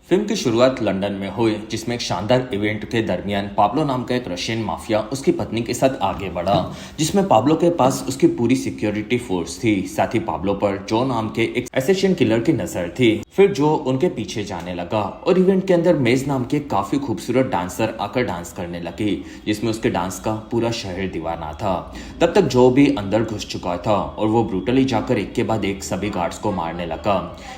Film की शुरुआत London में हुई, जिसमें एक शानदार इवेंट के दरमियान पाब्लो नाम का एक रशियन माफिया उसकी पत्नी के साथ आगे बढ़ा, जिसमें पाब्लो के पास उसकी पूरी सिक्योरिटी फोर्स थी। साथ ही पाब्लो पर जो नाम के एक एसेसिन किलर की नजर थी। फिर जो उनके पीछे जाने लगा और इवेंट के अंदर मेज नाम की एक काफी खूबसूरत डांसर आकर डांस करने लगी, जिसमें उसके डांस का पूरा शहर दीवाना था। तब तक जो भी अंदर घुस चुका था और वो ब्रूटली जाकर एक के बाद एक सभी गार्ड्स को मारने लगा।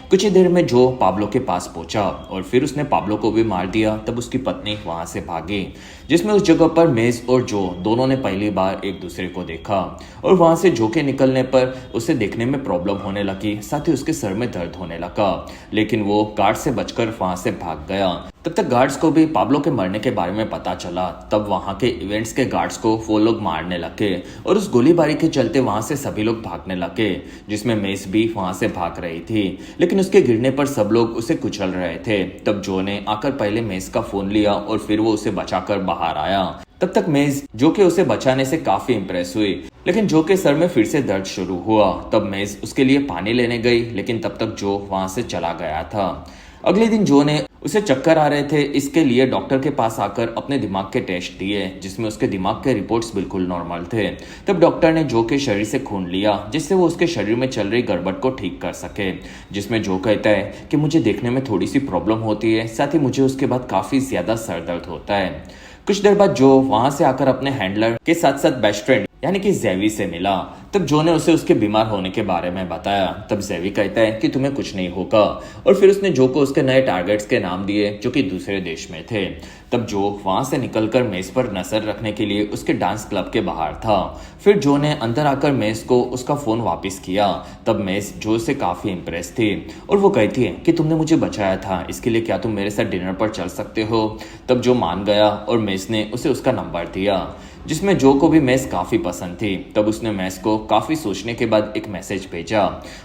कुछ ही देर में जो पाब्लो के पास पहुंचा और फिर उसने पाब्लो को भी मार दिया। तब उसकी पत्नी वहां से भागी, जिसमें उस जगह पर मेज और जो दोनों ने पहली बार एक दूसरे को देखा और वहां से जो के निकलने पर उसे देखने में प्रॉब्लम होने लगी। साथ ही उसके सर में दर्द होने लगा, लेकिन वो गार्ड से बचकर वहां से भाग गया। तब तक गार्ड्स को भी पाब्लो के मरने के बारे में पता चला। तब वहां के इवेंट्स के गार्ड्स को वो लोग मारने लगे और उस गोलीबारी के चलते वहां से सभी लोग भागने लगे, जिसमें मेस भी वहां से भाग रही थी, लेकिन उसके गिरने पर सब लोग उसे कुचल रहे थे। तब जो ने आकर पहले मेस का फोन लिया और फिर वो उसे बचाकर बाहर आया। तब तक मेज जो के उसे बचाने से काफी इंप्रेस हुई, लेकिन जो के सर में फिर से दर्द शुरू हुआ। तब मेज उसके लिए पानी लेने गई, लेकिन तब तक जो वहां से चला गया था। अगले दिन जो ने उसे चक्कर आ रहे थे, इसके लिए डॉक्टर के पास आकर अपने दिमाग के टेस्ट दिए, जिसमें उसके दिमाग के रिपोर्ट्स बिल्कुल नॉर्मल थे। तब डॉक्टर ने जो के शरीर से खून लिया, जिससे वो उसके शरीर में चल रही गड़बड़ को ठीक कर सके। जिसमें जो कहता है कि मुझे देखने में थोड़ी सी प्रॉब्लम होती है, साथ ही मुझे उसके बाद काफी ज्यादा सर दर्द होता है। कुछ देर बाद जो वहां से आकर अपने हैंडलर के साथ साथ बेस्ट फ्रेंड यानी कि जेवी से मिला। तब जो ने उसे उसके बीमार होने के बारे में बताया। तब जेवी कहता है कि तुम्हें कुछ नहीं होगा, और फिर उसने जो को उसके नए टारगेट्स के नाम दिए जो कि दूसरे देश में थे। तब जो वहां से निकलकर मेज पर नजर रखने के लिए उसके डांस क्लब के बाहर था। फिर जो ने अंदर आकर मेज को उसका फोन वापस किया। तब मेज जो से काफी इंप्रेस थी और वो कहती है कि तुमने मुझे बचाया था, इसके लिए क्या तुम मेरे साथ डिनर पर चल सकते हो। तब जो मान गया और मेज ने उसे उसका नंबर दिया, जिसमें जो को भी मैस काफी पसंद थी। तब उसने मैस को काफी सोचने के बाद एक मैसेज भेजा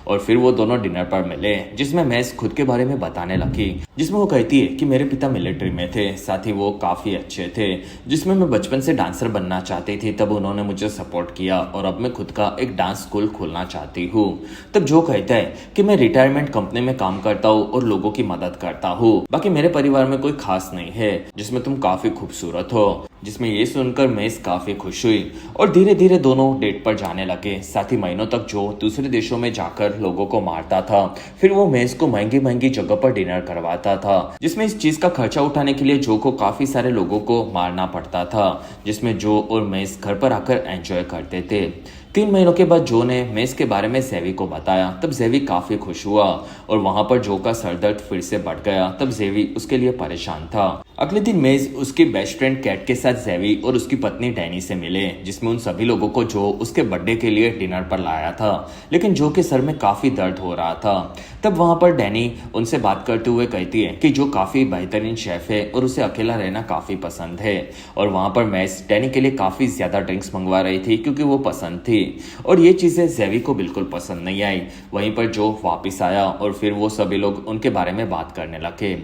और फिर वो दोनों डिनर पर मिले, जिसमें मैस खुद के बारे में बताने लगी, जिसमें वो कहती है कि मेरे पिता मिलिट्री में थे, साथ ही वो काफी अच्छे थे, जिसमें मैं बचपन से डांसर बनना चाहती थी। तब उन्होंने मुझे सपोर्ट किया और अब मैं खुद का एक डांस स्कूल खोलना चाहती हूँ। तब जो कहता है कि मैं रिटायरमेंट कंपनी में काम करता हूँ और लोगों की मदद करता हूँ, बाकी मेरे परिवार में कोई खास नहीं है, जिसमें तुम काफी खूबसूरत हो। जिसमें ये सुनकर मेस काफी खुश हुई और धीरे धीरे दोनों डेट पर जाने लगे। साथ ही महीनों तक जो दूसरे देशों में जाकर लोगों को मारता था, फिर वो मेस को महंगी महंगी जगह पर डिनर करवाता था, जिसमें इस चीज का खर्चा उठाने के लिए जो को काफी सारे लोगों को मारना पड़ता था, जिसमें जो और मेस घर पर आकर एंजॉय करते थे। 3 महीनों के बाद जो ने मेस के बारे में जेवी को बताया। तब जेवी काफी खुश हुआ और वहां पर जो का सरदर्द फिर से बढ़ गया। तब जेवी उसके लिए परेशान था। अगले दिन मेज उसकी बेस्ट फ्रेंड कैट के साथ जेवी और उसकी पत्नी डैनी से मिले, जिसमें उन सभी लोगों को जो उसके बर्थडे के लिए डिनर पर लाया था, लेकिन जो के सर में काफी दर्द हो रहा था। तब वहां पर डैनी उनसे बात करते हुए कहती है कि जो काफी बेहतरीन शेफ है और उसे अकेला रहना काफी पसंद है, और वहां पर मेज डैनी के लिए काफी ज्यादा ड्रिंक्स मंगवा रही थी क्योंकि वो पसंद थी, और ये चीजें जेवी को बिल्कुल पसंद नहीं आई। वहीं पर जो वापस आया और फिर वो सभी लोग उनके बारे में बात करने लगे।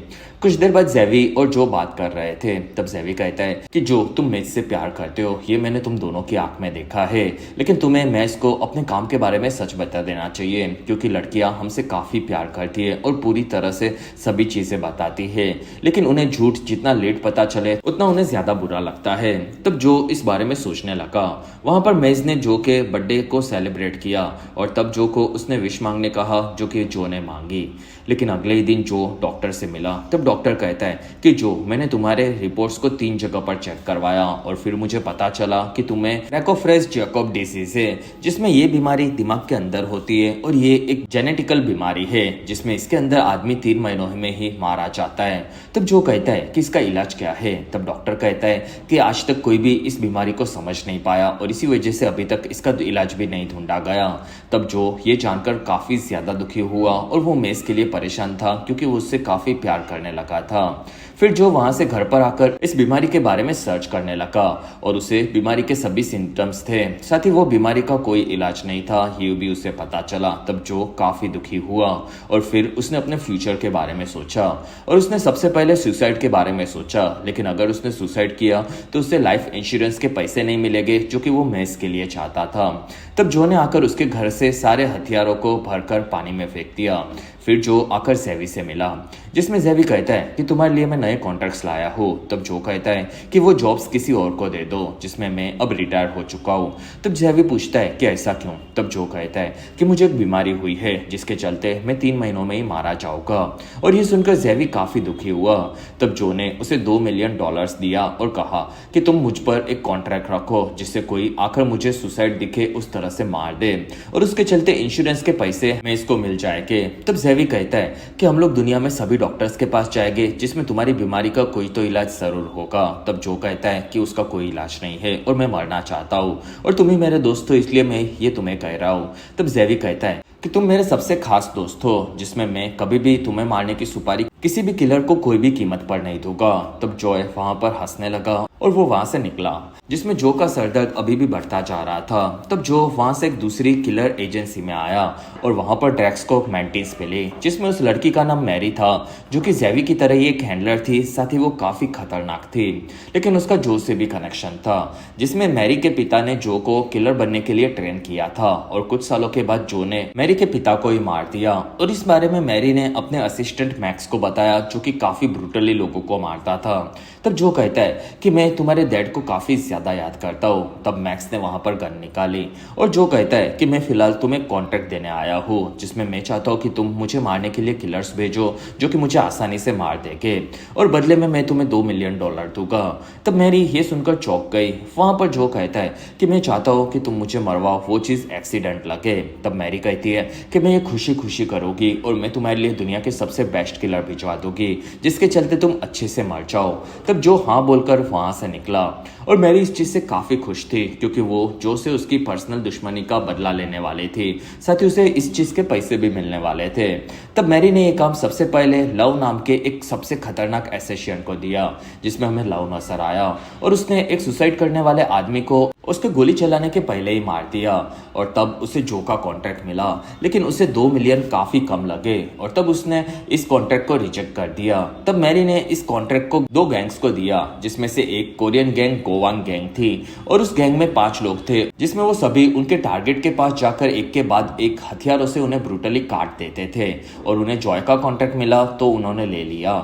कुछ देर बाद जेवी और जो बात कर रहे थे। तब जेवी कहता है कि जो तुम मेज से प्यार करते हो, ये मैंने तुम दोनों की आंख में देखा है, लेकिन तुम्हें मेज को अपने काम के बारे में सच बता देना चाहिए, क्योंकि लड़कियां हमसे काफी प्यार करती है और पूरी तरह से सभी चीजें बताती है, लेकिन उन्हें झूठ जितना लेट पता चले उतना उन्हें ज्यादा बुरा लगता है। तब जो इस बारे में सोचने लगा। वहां पर मेज ने जो के बर्थडे को सेलिब्रेट किया और तब जो को उसने विश मांगने कहा, जो कि जो ने मांगी। लेकिन अगले ही दिन जो डॉक्टर से मिला। तब डॉक्टर कहता है कि जो मैंने तुम्हारे रिपोर्ट्स को 3 जगह पर चेक करवाया और फिर मुझे पता चला कि तुम्हें रैकोफ्रेज-जैकोब डिजीज है, जिसमें ये बीमारी दिमाग के अंदर होती है और ये एक जेनेटिकल बीमारी है, जिसमें इसके अंदर आदमी 3 महीनों में ही मारा जाता है। तब जो कहता है कि इसका इलाज क्या है। तब डॉक्टर कहता है कि आज तक कोई भी इस बीमारी को समझ नहीं पाया और इसी वजह से अभी तक इसका इलाज भी नहीं ढूंढा गया। तब जो ये जानकर काफी ज्यादा दुखी हुआ और वो मेस के लिए परेशान था, क्योंकि वो उससे काफी प्यार करने लगा था। फिर जो वहां से घर पर आकर इस बीमारी के बारे में सर्च करने लगा और उसे बीमारी के सभी सिम्टम्स थे, साथ ही वो बीमारी का कोई इलाज नहीं था, ये भी उसे पता चला। तब जो काफी दुखी हुआ और फिर उसने अपने फ्यूचर के बारे में सोचा और उसने सबसे पहले सुसाइड के बारे में सोचा, लेकिन अगर उसने सुसाइड किया तो उसे लाइफ इंश्योरेंस के पैसे नहीं मिलेंगे जो कि वो मेस के लिए चाहता था। तब जो ने आकर उसके घर से सारे हथियारों को भरकर पानी में फेंक दिया। फिर जो आकर ज़ेवी से मिला, जिसमें ज़ेवी कहता है कि तुम्हारे लिए मैं नए कॉन्ट्रैक्ट्स लाया हूँ। तब जो कहता है कि वो जॉब्स किसी और को दे दो, जिसमें मैं अब रिटायर हो चुका हूँ। तब ज़ेवी पूछता है कि ऐसा क्यों। तब जो कहता है कि मुझे एक बीमारी हुई है जिसके चलते मैं 3 महीनों में ही मारा जाऊंगा। और ये सुनकर ज़ेवी काफ़ी दुखी हुआ। तब जो ने उसे $2 मिलियन दिया और कहा कि तुम मुझ पर एक कॉन्ट्रैक्ट रखो जिससे कोई आकर मुझे सुसाइड दिखे उस तरह से मार दे और उसके चलते इंश्योरेंस के पैसे हमें इसको मिल जाएंगे। तब ज़ेवी कहता है कि हम लोग दुनिया में सभी डॉक्टर्स के पास जाएंगे जिसमें तुम्हारी बीमारी का कोई तो इलाज जरूर होगा। तब जो कहता है कि उसका कोई इलाज नहीं है और मैं मरना चाहता हूँ और तुम ही मेरे दोस्त हो, इसलिए मैं ये तुम्हें कह रहा हूँ। तब ज़ेवी कहता है कि तुम मेरे सबसे खास दोस्त हो, जिसमें मैं कभी भी तुम्हें मारने की सुपारी किसी भी किलर को कोई भी कीमत पर नहीं दूंगा। तब जॉय वहां पर हंसने लगा और वो वहां से निकला, जिसमें जो का सरदर्द अभी भी बढ़ता जा रहा था। तब जो वहां से एक दूसरी किलर एजेंसी में आया और वहां पर ड्रग्स को मेंटेन्स मिली, जिसमें उस लड़की का नाम मैरी था जो कि ज़ेवी की तरह ही एक हैंडलर थी, साथ ही वो काफी खतरनाक थी, लेकिन उसका जो से भी कनेक्शन था, जिसमें मैरी के पिता ने जो को किलर बनने के लिए ट्रेन किया था और कुछ सालों के बाद जो ने मैरी के पिता को ही मार दिया। और इस बारे में मैरी ने अपने असिस्टेंट मैक्स को बताया जो कि काफी ब्रूटली लोगों को मारता था। तब जो कहता है कि मैं तुम्हारे डैड को काफी ज्यादा याद करता हूँ। तब मैक्स ने वहां पर गन निकाली और जो कहता है कि मैं फिलहाल तुम्हें कॉन्ट्रैक्ट देने आया हूँ जिसमें मैं चाहता हूँ कि तुम मुझे मारने के लिए किलर्स भेजो जो कि मुझे आसानी से मार देंगे और बदले में मैं तुम्हें $2 मिलियन दूंगा। तब मैरी ये सुनकर चौंक गई। वहां पर जो कहता है कि मैं चाहता हूँ कि तुम मुझे मरवाओ, वो चीज एक्सीडेंट लगे। तब मैरी कहती है कि मैं ये खुशी खुशी करूंगी और मैं तुम्हारे लिए दुनिया के सबसे बेस्ट किलर भिजवा दूंगी जिसके चलते तुम अच्छे से मर जाओ। तब जो हाँ बोलकर वहां से निकला और मैरी इस चीज से काफी खुश थी क्योंकि वो जो से उसकी पर्सनल दुश्मनी का बदला लेने वाली थी, साथ ही उसे इस चीज के पैसे भी मिलने वाले थे। तब मैरी ने ये काम सबसे पहले लव नाम के एक सबसे खतरनाक एसेसियन को दिया जिसमें हमें लव नजर आया और उसने एक सुसाइड करने वाले आदमी को उसके गोली चलाने के पहले ही मार दिया और तब उसे जो का कॉन्ट्रैक्ट मिला, लेकिन उसे $2 मिलियन काफी कम लगे और तब उसने इस कॉन्ट्रैक्ट को रिजेक्ट कर दिया। तब मैरी ने इस कॉन्ट्रैक्ट को 2 गैंग्स को दिया जिसमें से एक कोरियन गैंग गोवांग गैंग थी और उस गैंग में 5 लोग थे जिसमें वो सभी उनके टारगेट के पास जाकर एक के बाद एक हथियारों से उन्हें ब्रूटली काट देते थे और उन्हें जॉय का कॉन्ट्रैक्ट मिला तो उन्होंने ले लिया।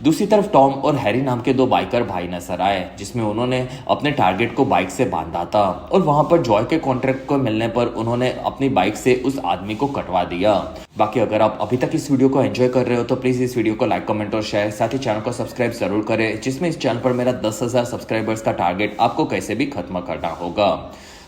दूसरी तरफ टॉम और हैरी नाम के 2 बाइकर भाई नजर आए जिसमें उन्होंने अपने टारगेट को बाइक से बांधा था और वहां पर जॉय के कॉन्ट्रैक्ट को मिलने पर उन्होंने अपनी बाइक से उस आदमी को कटवा दिया। बाकी अगर आप अभी तक इस वीडियो को एंजॉय कर रहे हो तो प्लीज इस वीडियो को लाइक, कमेंट और शेयर, साथ ही चैनल को सब्सक्राइब जरूर करें, जिसमें इस चैनल पर मेरा 10,000 सब्सक्राइबर्स का टारगेट आपको कैसे भी खत्म करना होगा।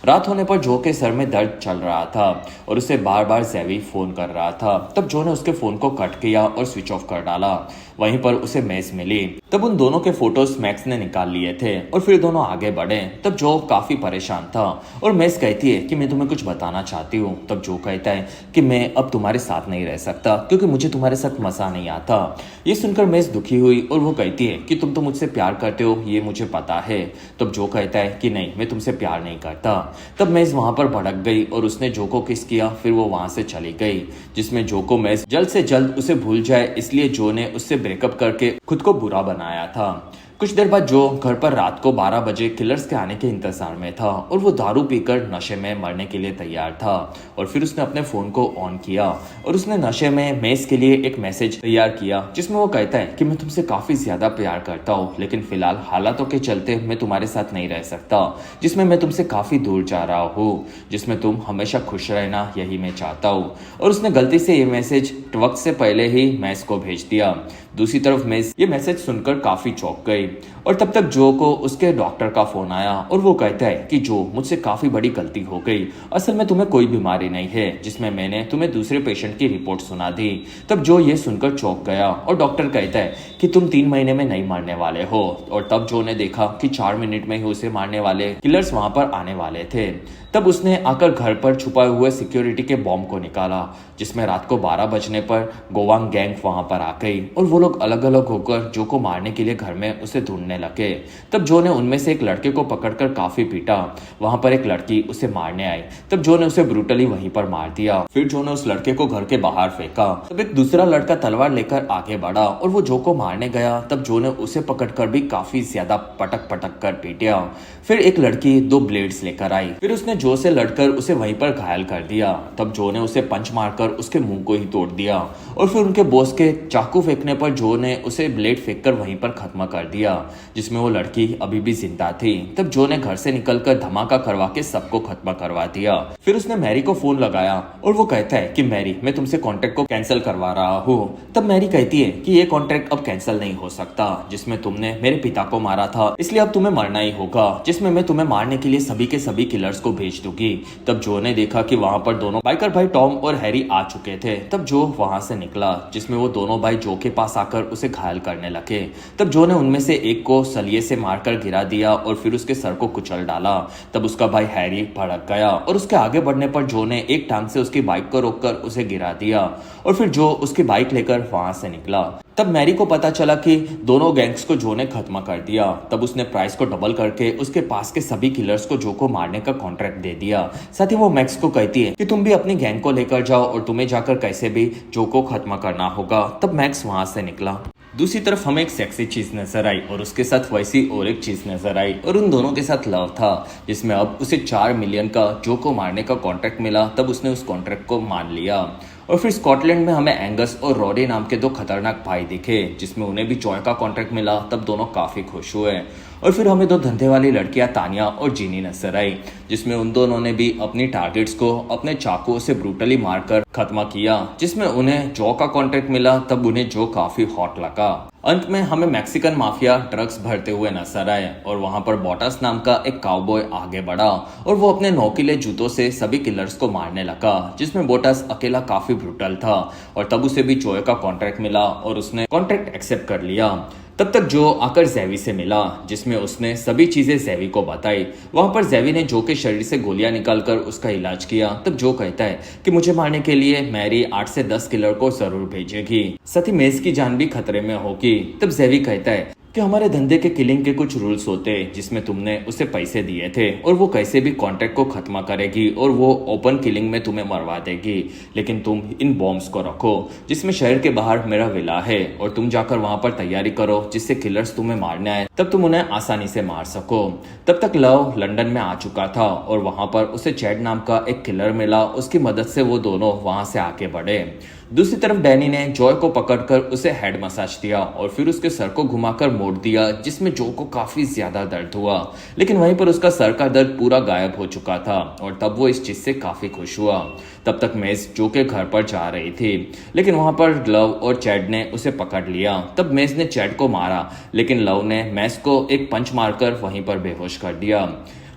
रात होने पर जो के सर में दर्द चल रहा था और उसे बार बार ज़ेवी फोन कर रहा था। तब जो ने उसके फोन को कट किया और स्विच ऑफ कर डाला। वहीं पर उसे मेस मिली। तब उन दोनों के फोटोज मैक्स ने निकाल लिए थे और फिर दोनों आगे बढ़े। तब जो काफी परेशान था और मेस कहती है कि मैं तुम्हें कुछ बताना चाहती हूँ। तब जो कहता है कि मैं अब तुम्हारे साथ नहीं रह सकता क्योंकि मुझे तुम्हारे साथ मजा नहीं आता। ये सुनकर मेस दुखी हुई और वो कहती है कि तुम तो मुझसे प्यार करते हो, ये मुझे पता है। तब जो कहता है कि नहीं, मैं तुमसे प्यार नहीं करता। तब मेस वहां पर भड़क गई और उसने जो को किस किया, फिर वो वहां से चली गई, जिसमें जो को मेस जल्द से जल्द उसे भूल जाए इसलिए जो ने उससे ब्रेकअप करके खुद को बुरा बनाया था। कुछ देर बाद जो घर पर रात को 12 बजे किलर्स के आने के इंतजार में था और वो दारू पीकर नशे में मरने के लिए तैयार था। और फिर उसने अपने फोन को ऑन किया और उसने नशे में मेस के लिए एक मैसेज तैयार किया जिसमें वो कहता है कि मैं तुमसे काफी ज्यादा प्यार करता हूँ, लेकिन फिलहाल हालातों के चलते मैं तुम्हारे साथ नहीं रह सकता, जिसमें मैं तुमसे काफी दूर जा रहा हूँ, जिसमें तुम हमेशा खुश रहना, यही मैं चाहता हूँ। और उसने गलती से ये मैसेज वक्त से पहले ही मैस को भेज दिया। दूसरी तरफ मेस ये मैसेज सुनकर काफी चौंक गई और तब तक जो को उसके डॉक्टर का फोन आया और वो कहता है कि जो, मुझसे काफी बड़ी गलती हो गई, असल में तुम्हें कोई बीमारी नहीं है, जिसमें मैंने तुम्हें दूसरे पेशेंट की रिपोर्ट सुना दी। तब जो ये सुनकर चौंक गया और डॉक्टर कहता है कि तुम 3 महीने में नहीं मरने वाले हो। और तब जो ने देखा कि 4 मिनट में ही उसे मारने वाले किलर्स वहां पर आने वाले थे। तब उसने आकर घर पर छुपाए हुए सिक्योरिटी के बॉम्ब को निकाला, जिसमें रात को 12 बजने पर गोवांग गैंग वहां पर आ गई और वो लोग अलग अलग होकर जो को मारने के लिए घर में उसे ढूंढने लगे। तब जो ने उनमें से एक लड़के को पकड़कर काफी पीटा। वहां पर एक लड़की उसे मारने आई, तब जो ने उसे ब्रूटली वहीं पर मार दिया। फिर जो ने उस लड़के को घर के बाहर फेंका। तब एक दूसरा लड़का तलवार लेकर आगे बढ़ा और वो जो को मारने गया। तब जो ने उसे पकड़कर भी काफी ज्यादा पटक पटक कर पीटा। फिर एक लड़की 2 ब्लेड्स लेकर आई, फिर उसने जो से लड़कर उसे वहीं पर घायल कर दिया। तब जो ने उसे पंच मारकर उसके मुंह को ही तोड़ दिया और फिर उनके बॉस के चाकू फेंकने पर जो ने उसे ब्लेड फेंककर वहीं पर खत्म कर दिया, जिसमें वो लड़की अभी भी जिंदा थी। तब जो ने घर से निकलकर धमाका करवा के सबको खत्म करवा दिया। फिर उसने मैरी को फोन लगाया और वो कहता है कि मैरी, मैं तुमसे कॉन्ट्रैक्ट को कैंसिल करवा रहा हूँ। तब मैरी कहती है कि ये कॉन्ट्रैक्ट अब कैंसिल नहीं हो सकता, जिसमें तुमने मेरे पिता को मारा था, इसलिए अब तुम्हें मरना ही होगा, जिसमें मैं तुम्हें मारने के लिए सभी के सभी किलर्स को भेज दूंगी। तब जो ने देखा कि वहां पर दोनों बाइकर भाई टॉम और हैरी आ चुके थे। तब जो वहां से निकला, जिसमें वो दोनों भाई जो के पास आकर उसे घायल करने लगे। तब जो ने उनमें से एक को सलिए से मारकर गिरा दिया और फिर उसके सर को कुचल डाला। तब उसका भाई हैरी भड़क गया और उसके आगे बढ़ने पर जो ने एक टांग से उसकी बाइक को रोककर उसे गिरा दिया और फिर जो उसकी बाइक लेकर वहां से निकला। तब मैरी को पता चला कि दोनों गैंग्स को जो ने खत्म कर दिया। तब उसने प्राइस को डबल करके उसके पास के सभी किलर्स को जो को मारने का कॉन्ट्रैक्ट दे दिया। साथ ही वो मैक्स को कहती है कि तुम भी अपनी गैंग को लेकर जाओ और तुम्हें जाकर कैसे भी जो को खत्म करना होगा। तब मैक्स वहां से निकला। दूसरी तरफ हमें एक सेक्सी चीज नजर आई और उसके साथ वैसी और एक चीज नजर आई और उन दोनों के साथ लव था, जिसमें अब उसे 4 मिलियन का जो को मारने का कॉन्ट्रैक्ट मिला। तब उसने उस कॉन्ट्रैक्ट को मान लिया। और फिर स्कॉटलैंड में हमें एंगस और रॉडी नाम के 2 खतरनाक भाई दिखे, जिसमें उन्हें भी जॉय का कॉन्ट्रैक्ट मिला। तब दोनों काफी खुश हुए। और फिर हमें 2 धंधे वाली लड़कियां तानिया और जीनी नजर आई, जिसमें उन दोनों ने भी अपनी टारगेट्स को अपने चाकुओं से ब्रूटली मारकर खत्म किया, जिसमें उन्हें जो का कॉन्ट्रैक्ट मिला। तब उन्हें जो काफी हॉट लगा। अंत में हमें मैक्सिकन माफिया ड्रग्स भरते हुए नजर आए और वहां पर बोटास नाम का एक काउबॉय आगे बढ़ा और वो अपने नोकीले जूतों से सभी किलर्स को मारने लगा, जिसमें बोटास अकेला काफी ब्रूटल था। और तब उसे भी जोए का कॉन्ट्रैक्ट मिला और उसने कॉन्ट्रैक्ट एक्सेप्ट कर लिया। तब तक जो आकर जेवी से मिला, जिसमें उसने सभी चीजें जेवी को बताई। वहां पर जेवी ने जो के शरीर से गोलियां निकालकर उसका इलाज किया। तब जो कहता है कि मुझे मारने के लिए मैरी 8 से 10 किलर को जरूर भेजेगी, साथ ही मेज की जान भी खतरे में होगी। तब जेवी कहता है कि हमारे धंधे के किलिंग के कुछ रूल्स होते, जिसमें तुमने उसे पैसे दिए थे और वो कैसे भी कॉन्ट्रैक्ट को खत्म करेगी और वो ओपन किलिंग में तुम्हें मरवा देगी। लेकिन तुम इन बॉम्ब्स को रखो, जिसमें शहर के बाहर मेरा विला है, और तुम जाकर वहां पर तैयारी करो, जिससे किलर्स तुम्हें मारने आए तब तुम उन्हें आसानी से मार सको। तब तक लव लंदन में आ चुका था और वहां पर उसे चैड नाम का एक किलर मिला। उसकी मदद से वो दोनों वहां से आगे बढ़े। दूसरी तरफ डैनी ने जॉय को पकड़कर उसे हेड मसाज दिया और फिर उसके सर को घुमाकर मोड़ दिया, जिसमें जो को काफी ज्यादा दर्द हुआ। लेकिन वहीं पर उसका सर का दर्द पूरा गायब हो चुका था और तब वो इस चीज से काफी खुश हुआ। तब तक मेज जो के घर पर जा रही थी, लेकिन वहां पर लव और चैड ने उसे पकड़ लिया। तब मेज ने चैड को मारा, लेकिन लव ने मेज को एक पंच मारकर वहीं पर बेहोश कर दिया।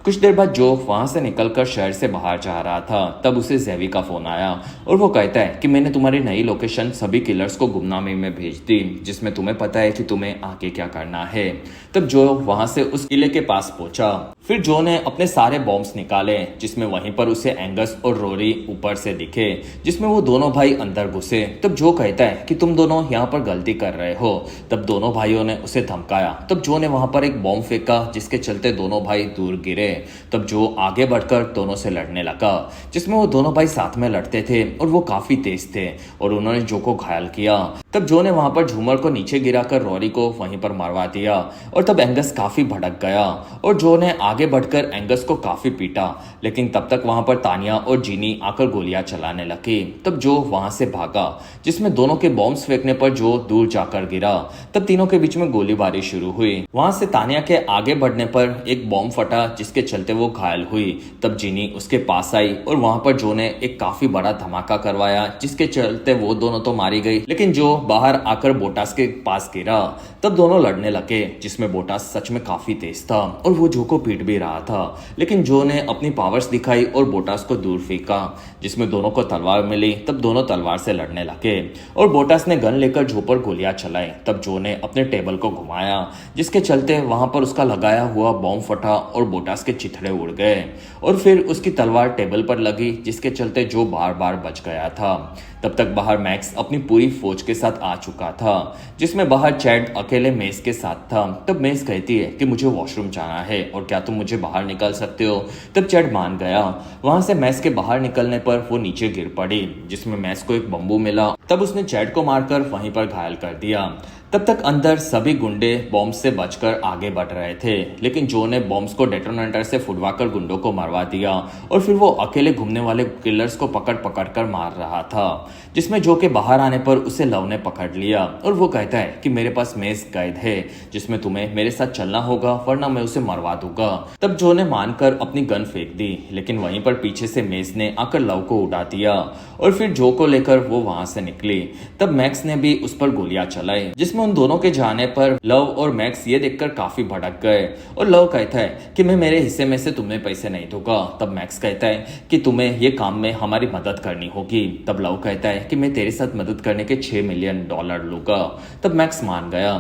कुछ देर बाद जो वहां से निकलकर शहर से बाहर जा रहा था, तब उसे जेवी का फोन आया और वो कहता है कि मैंने तुम्हारी नई लोकेशन सभी किलर्स को गुमनामी में भेज दी, जिसमें तुम्हें पता है कि तुम्हें आगे क्या करना है। तब जो वहां से उस किले के पास पहुंचा। फिर जो ने अपने सारे बॉम्ब्स निकाले, जिसमें वहीं पर उसे एंगस और रोरी ऊपर से दिखे, जिसमें वो दोनों भाई अंदर घुसे। तब जो कहता है कि तुम दोनों यहाँ पर गलती कर रहे हो। तब दोनों भाइयों ने उसे धमकाया। तब जो ने वहां पर एक बॉम्ब फेंका, जिसके चलते दोनों भाई दूर गिरे। तब जो आगे बढ़कर दोनों से लड़ने लगा, जिसमें वो दोनों भाई साथ में लड़ते थे और वो काफी तेज थे और उन्होंने जो को घायल किया। तब जो ने वहां पर झूमर को नीचे गिराकर रोरी को वहीं पर मरवा दिया और तब एंगस काफी भड़क गया और जो ने आगे बढ़कर एंगस को काफी पीटा। लेकिन तब तक वहां पर तानिया और जीनी आकर गोलियां चलाने लगी। तब जो वहां से भागा, जिसमें दोनों के बॉम्ब्स फेंकने पर जो दूर जाकर गिरा। तब तीनों के बीच में गोलीबारी शुरू हुई। वहां से तानिया के आगे बढ़ने पर एक बॉम्ब फटा, जिसके चलते वो घायल हुई। तब जीनी उसके पास आई और वहां पर जो ने एक काफी बड़ा धमाका करवाया, जिसके चलते वो दोनों तो मारी गई, लेकिन जो बाहर आकर बोटास के पास गिरा। तब दोनों लड़ने लगे, जिसमें बोटास सच में काफी तेज था और वो जो को पीट भी रहा था। लेकिन जो ने अपनी पावर्स दिखाई और बोटास को दूर फेंका, जिसमें दोनों को तलवार मिली। तब दोनों तलवार से लड़ने लगे और बोटास ने गन लेकर जो पर गोलियां चलाई। तब जो ने अपने टेबल को घुमाया, जिसके चलते वहां पर उसका लगाया हुआ बॉम्ब फटा और बोटास के चिथड़े उड़ गए और फिर उसकी तलवार टेबल पर लगी, जिसके चलते जो बार बार बच गया था। तब तक बाहर मैक्स अपनी पूरी फौज के साथ आ चुका था, जिसमें बाहर चैड अकेले मेस के साथ था। तब मेस कहती है कि मुझे वॉशरूम जाना है और क्या तुम मुझे बाहर निकाल सकते हो। तब चैड मान गया। वहां से मैस के बाहर निकलने पर वो नीचे गिर पड़ी, जिसमें मैस को एक बम्बू मिला। तब उसने चैड को मारकर वहीं पर घायल कर दिया। तब तक अंदर सभी गुंडे बॉम्ब से बचकर आगे बढ़ रहे थे, लेकिन जो ने बॉम्ब्स को डेटोनेटर से फुटवाकर गुंडों को मरवा दिया और फिर वो अकेले घूमने वाले किलर्स को पकड़ पकड़ कर मार रहा था, जिसमें जो के बाहर आने पर उसे लव ने पकड़ लिया और वो कहता है कि मेरे पास मेस कैद है, जिसमें तुम्हें मेरे साथ चलना होगा वरना मैं उसे मरवा दूंगा। तब जो ने मानकर अपनी गन फेंक दी, लेकिन वहीं पर पीछे से मेस ने आकर लव को उड़ा दिया और फिर जो को लेकर वो वहां से निकली। तब मैक्स ने भी उस पर गोलियां चलाई, जिसमें उन दोनों के जाने पर लव और मैक्स ये देखकर काफी भड़क गए और लव कहता है कि मैं मेरे हिस्से में से तुम्हें पैसे नहीं दूंगा। तब मैक्स कहता है कि तुम्हें ये काम में हमारी मदद करनी होगी। तब लव कहता है कि मैं तेरे साथ मदद करने के $6 मिलियन लूंगा। तब मैक्स मान गया।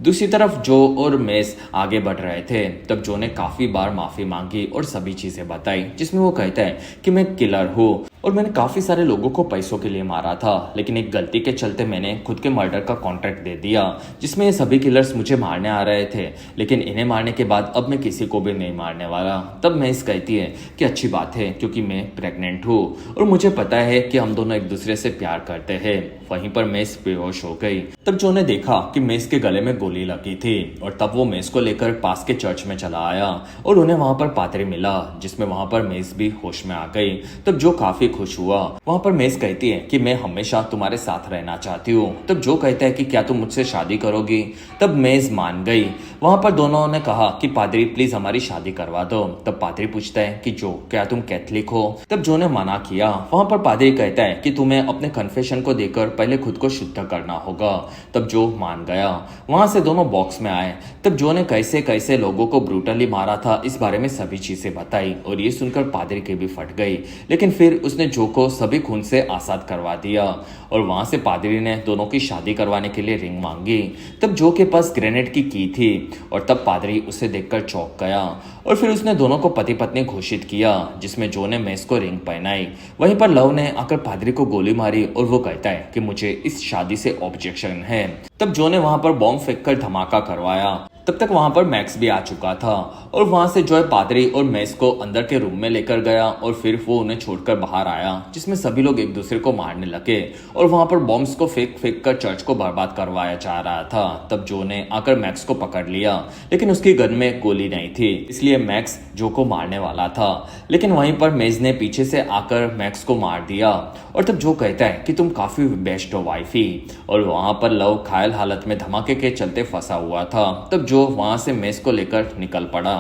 दूसरी तरफ जो और मेस आगे बढ़ रहे थे। तब जो ने काफी बार माफी मांगी और सभी चीजें बताई, जिसमें वो कहता है कि मैं किलर हूँ और मैंने काफी सारे लोगों को पैसों के लिए मारा था, लेकिन एक गलती के चलते मैंने खुद के मर्डर का कॉन्ट्रैक्ट दे दिया, जिसमें ये सभी किलर्स मुझे मारने आ रहे थे, लेकिन इन्हें मारने के बाद अब मैं किसी को भी नहीं मारने वाला। तब मेस कहती है कि अच्छी बात है, क्योंकि मैं प्रेग्नेंट हूँ और मुझे पता है कि हम दोनों एक दूसरे से प्यार करते हैं। वहीं पर मेस बेहोश हो गई। तब जो ने देखा कि मेस के गले में गोली लगी थी और तब वो मेस को लेकर पास के चर्च में चला आया और उन्हें वहां पर पादरी मिला, जिसमें वहां पर मेस भी होश में आ गई। तब जो काफी खुश हुआ। वहां पर मेस कहती है कि मैं हमेशा तुम्हारे साथ रहना चाहती हूँ। तब जो कहता है कि क्या तुम मुझसे शादी करोगी। तब मेस मान गई। वहां पर दोनों ने कहा कि पादरी प्लीज हमारी शादी करवा दो। तब पादरी पूछता है कि जो क्या तुम कैथलिक हो। तब जो ने मना किया। वहां पर पादरी कहता है कि तुम्हें अपने कन्फेशन को देकर पहले खुद को शुद्ध करना होगा। तब जो मान गया। वहां से दोनों बॉक्स में आए। तब जो ने कैसे कैसे लोगों को ब्रूटली मारा था इस बारे में सभी चीजें बताई और ये सुनकर पादरी की भी फट गई, लेकिन फिर उसने जो को सभी खून से आजाद करवा दिया और वहां से पादरी ने दोनों की शादी करवाने के लिए रिंग मांगी। तब जो के पास ग्रेनेड की थी और तब पादरी उसे देखकर चौंक गया और फिर उसने दोनों को पति पत्नी घोषित किया, जिसमें जो ने मेस को रिंग पहनाई। वहीं पर लव ने आकर पादरी को गोली मारी और वो कहता है कि मुझे इस शादी से ऑब्जेक्शन है। तब जो ने वहां पर बॉम्ब फेंककर धमाका करवाया। तब तक वहां पर मैक्स भी आ चुका था और वहां से जॉय पादरी और मेस को अंदर के रूम में लेकर गया और फिर वो उन्हें छोड़कर बाहर आया, जिसमें सभी लोग एक दूसरे को मारने लगे और वहां पर बॉम्ब्स को फेंक फेंक कर चर्च को बर्बाद करवाया जा रहा था। तब जो ने आकर मैक्स को पकड़ लिया, लेकिन उसकी गन में गोली नहीं थी, इसलिए मैक्स जो को मारने वाला था, लेकिन वहीं पर मेज ने पीछे से आकर मैक्स को मार दिया और तब जो कहता है कि तुम काफी बेस्ट हो वाइफी। और वहां पर लव घायल हालत में धमाके के चलते फंसा हुआ था। तब जो वहां से मेस को लेकर निकल पड़ा।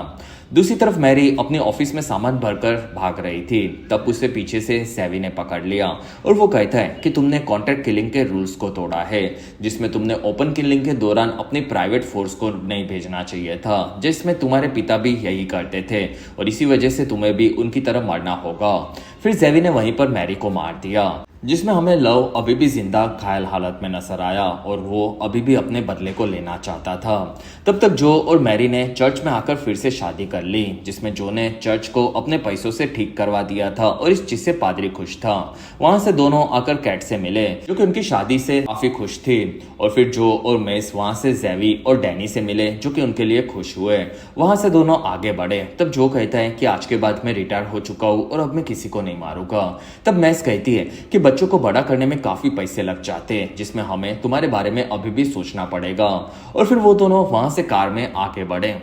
दूसरी तरफ मैरी अपने ऑफिस में सामान भरकर भाग रही थी। तब उसे पीछे से सैवी ने पकड़ लिया और वो कहता है कि तुमने कॉन्ट्रैक्ट किलिंग के रूल्स को तोड़ा है, जिसमें तुमने ओपन किलिंग के दौरान अपनी प्राइवेट फोर्स को नहीं भेजना चाहिए था, जिसमें तुम्हारे पिता भी यही करते थे और इसी वजह से तुम्हें भी उनकी तरह मरना होगा। फिर सैवी ने वहीं पर मैरी को मार दिया, जिसमें हमें लव अभी भी जिंदा घायल हालत में नजर आया और वो अभी भी अपने बदले को लेना चाहता था। तब तक जो और मैरी ने चर्च में आकर फिर से शादी कर ली, जिसमें जो ने चर्च को अपने पैसों से ठीक करवा दिया था और इस चीज से पादरी खुश था। वहां से दोनों आकर कैट से मिले, जो कि उनकी शादी से काफी खुश थी और फिर जो और मेस वहां से जेवी और डैनी से मिले, जो कि उनके लिए खुश हुए। वहां से दोनों आगे बढ़े। तब जो कहता है कि आज के बाद मैं रिटायर हो चुका हूँ और अब मैं किसी को नहीं मारूंगा। तब मैस कहती है कि बच्चों को बड़ा करने में काफी पैसे लग जाते हैं, जिसमें हमें तुम्हारे बारे में अभी भी सोचना पड़ेगा। और फिर वो दोनों वहां से कार में आगे बढ़े।